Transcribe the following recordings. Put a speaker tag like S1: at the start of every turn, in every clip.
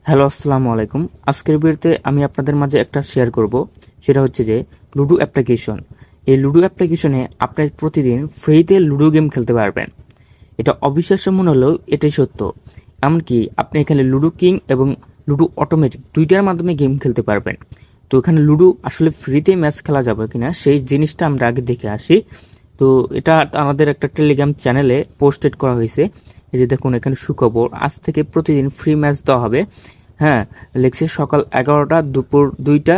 S1: Hello, আসসালামু আলাইকুম। আজকের ভিডিওতে আমি আপনাদের মাঝে একটা শেয়ার করব, সেটা হচ্ছে যে লুডো অ্যাপ্লিকেশন। এই লুডো অ্যাপ্লিকেশনে আপনি প্রতিদিন ফ্রিতে লুডো গেম খেলতে পারবেন। এটা অবিশ্বাস্য মনে হলেও এটাই সত্য। এমনকি আপনি এখানে লুডো কিং এবং লুডো অটোমেটিক দুইটার মাধ্যমে গেম খেলতে পারবেন। তো এখানে লুডো আসলে ফ্রিতে ম্যাচ খেলা যাবে কিনা সেই জিনিসটা আমরা আগে দেখে আসি। তো এটা আমাদের একটা টেলিগ্রাম চ্যানেলে পোস্টেড করা হয়েছে। এই যে দেখুন, এখানে সুখবর, আজ থেকে প্রতিদিন ফ্রি ম্যাচ দেওয়া হবে। হ্যাঁ, লেগছে সকাল 11টা, দুপুর 2টা,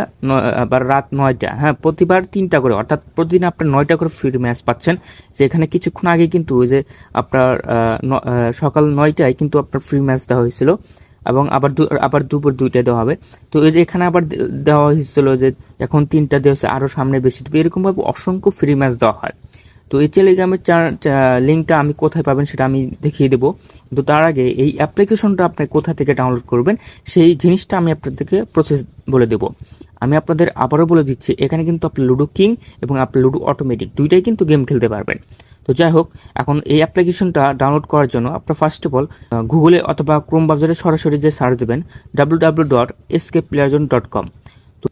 S1: আবার রাত 9টা। হ্যাঁ, প্রতিবার 3টা করে, অর্থাৎ প্রতিদিন আপনার 9টা করে ফ্রি ম্যাচ পাচ্ছেন। যে এখানে কিছুক্ষণ আগে কিন্তু ওই যে আপনার সকাল 9টায় কিন্তু আপনার ফ্রি ম্যাচ দেওয়া হয়েছিল, এবং আবার দুপুর 2টায় দেওয়া হবে। তো এই যে এখানে আবার দেওয়া হয়েছিল যে এখন 3টা দেওয়া হচ্ছে, আরও সামনে বেশি দেবে, এরকমভাবে অসংখ্য ফ্রি ম্যাচ দেওয়া হয়। তো এই টেলিগ্রামের লিঙ্কটা আমি কোথায় পাবেন সেটা আমি দেখিয়ে দেবো, কিন্তু তার আগে এই অ্যাপ্লিকেশনটা আপনি কোথা থেকে ডাউনলোড করবেন সেই জিনিসটা আমি আপনাদেরকে প্রসেস বলে দেব। আমি আপনাদের আবারও বলে দিচ্ছি, এখানে কিন্তু আপনি লুডো কিং এবং আপনি লুডো অটোমেটিক দুইটাই কিন্তু গেম খেলতে পারবেন। তো যাই হোক, এখন এই অ্যাপ্লিকেশনটা ডাউনলোড করার জন্য আপনার ফার্স্ট অফ অল গুগলে অথবা ক্রোম ব্রাউজারে সরাসরি যে সার্চ দেবেন www.escapeplayzone.com।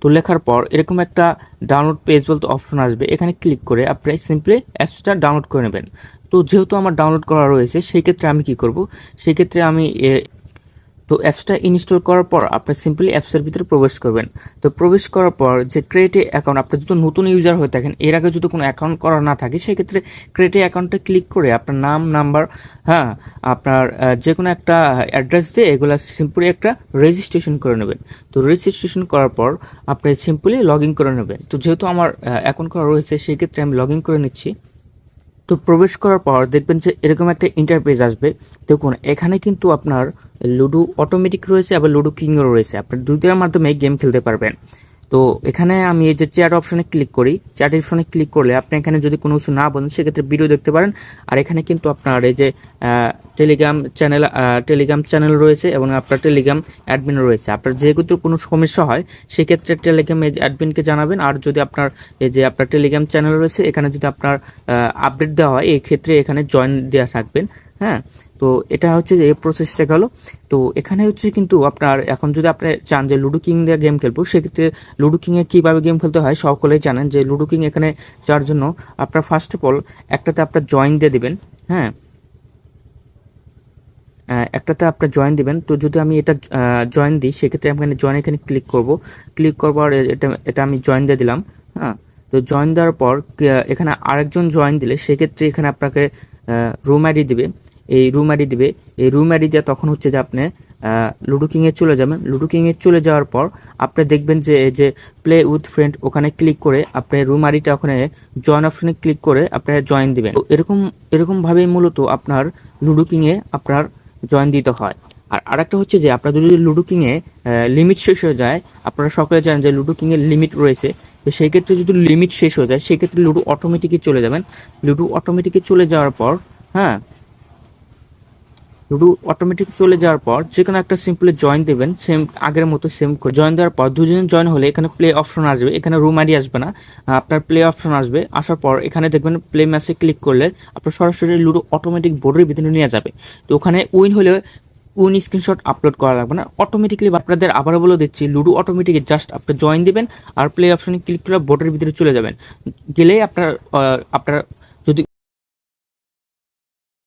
S1: তো লেখার পর এরকম একটা ডাউনলোড পেজ বলতে অপশন আসবে, এখানে ক্লিক করে আপনি সিম্পলি অ্যাপসটা ডাউনলোড করে নেবেন। তো যেহেতু আমার ডাউনলোড করা রয়েছে, সেই ক্ষেত্রে আমি কি করব, সেই ক্ষেত্রে আমি তো অ্যাপসটা ইনস্টল করার পর আপনি সিম্পলি অ্যাপসের ভিতরে প্রবেশ করবেন। তো প্রবেশ করার পর যে ক্রিয়েট অ্যাকাউন্ট, আপনি যদি নতুন ইউজার হয়ে থাকেন, এর আগে যদি কোনো অ্যাকাউন্ট করা না থাকে, সেক্ষেত্রে ক্রিয়েট অ্যাকাউন্টে ক্লিক করে আপনার নাম, নাম্বার, হ্যাঁ, আপনার যে কোনো একটা অ্যাড্রেস দিয়ে এগুলো সিম্পলি একটা রেজিস্ট্রেশন করে নেবেন। তো রেজিস্ট্রেশন করার পর আপনি সিম্পলি লগ ইন করে নেবেন। তো যেহেতু আমার অ্যাকাউন্ট করা রয়েছে, সেই ক্ষেত্রে আমি লগ ইন করে নিচ্ছি। তো প্রবেশ করার পর দেখবেন যে এরকম একটা ইন্টারফেস আসবে। দেখুন, এখানে কিন্তু আপনার লুডো অটোমেটিক রয়েছে, আবার লুডো কিংও রয়েছে, আপনার দুইটার মাধ্যমে গেম খেলতে পারবেন। তো এখানে আমি এই যে চ্যাট অপশনে ক্লিক করি, চ্যাট অপশনে ক্লিক করলে আপনি এখানে যদি কোনো কিছু না বলেন সেক্ষেত্রে ভিডিও দেখতে পারেন। আর এখানে কিন্তু আপনার এই যে টেলিগ্রাম চ্যানেল রয়েছে এবং আপনার টেলিগ্রাম অ্যাডমিন রয়েছে। আপনার যেহেতু কোনো সমস্যা হয় সেক্ষেত্রে টেলিগ্রাম অ্যাডমিনকে জানাবেন। আর যদি আপনার এই যে আপনার টেলিগ্রাম চ্যানেল রয়েছে, এখানে যদি আপনার আপডেট দেওয়া হয়, এই ক্ষেত্রে এখানে জয়েন দেওয়া থাকবেন। হ্যাঁ, তো এটা হচ্ছে যে এই প্রসেসটা গেল। তো এখানে হচ্ছে কিন্তু আপনার এখন যদি আপনি চান যে লুডো কিং দিয়ে গেম খেলবো, সেক্ষেত্রে লুডো কিংয়ে কীভাবে গেম খেলতে হয় সকলেই জানেন। যে লুডো কিং এখানে যাওয়ার জন্য আপনার ফার্স্ট অফ অল একটাতে আপনার জয়েন দিয়ে দিবেন। হ্যাঁ, একটাতে আপনার জয়েন দিবেন। তো যদি আমি এটা জয়েন দিই, সেক্ষেত্রে আমি এখানে ক্লিক করব। ক্লিক করবার এটা এটা আমি জয়েন দিয়ে দিলাম। হ্যাঁ, তো জয়েন দেওয়ার পর এখানে আরেকজন জয়েন দিলে সেক্ষেত্রে এখানে আপনাকে রুম আইডি দিবে। এই রুম আইডি দিবে, এই রুম আইডি দিয়ে তখন হচ্ছে যে আপনি লুডো কিংয়ে চলে যাবেন। লুডো কিংয়ে চলে যাওয়ার পর আপনি দেখবেন যে এই যে প্লে উইথ ফ্রেন্ড, ওখানে ক্লিক করে আপনি রুম আইডিটা ওখানে জয়েন অপশনে ক্লিক করে আপনি জয়েন দিবেন। তো এরকমভাবেই মূলত আপনার লুডো কিংয়ে আপনার জয়েন দিতে হয়। আর আরেকটা হচ্ছে যে আপনার যদি লুডো কিংয়ে লিমিট শেষ হয়ে যায়, আপনারা সকলে জানেন যে লুডো কিংয়ের লিমিট রয়েছে। তো সেই ক্ষেত্রে যদি লিমিট শেষ হয়ে যায়, সেক্ষেত্রে লুডো অটোমেটিকে চলে যাবেন। লুডো অটোমেটিকে চলে যাওয়ার পর, হ্যাঁ, লুডো অটোমেটিক চলে যাওয়ার পর যে কোনো একটা সিম্পলি জয়েন দেবেন, সেম আগের মতো সেম করে জয়েন দেওয়ার পর দুজন জয়েন হলে এখানে প্লে অপশন আসবে, এখানে রুম আইডি আসবে না, আপনার প্লে অপশন আসবে। আসার পর এখানে দেখবেন প্লে ম্যাচে ক্লিক করলে আপনার সরাসরি লুডো অটোমেটিক বোর্ডের ভিতরে নিয়ে যাবে। তো ওখানে উইন হলে উইন স্ক্রিনশট আপলোড করা লাগবে না, অটোমেটিকলি। আপনাদের আবারও বলে দিচ্ছি, লুডো অটোমেটিক জাস্ট আপনি জয়েন দিবেন আর প্লে অপশনে ক্লিক করে বোর্ডের ভিতরে চলে যাবেন। গেলেই আপনার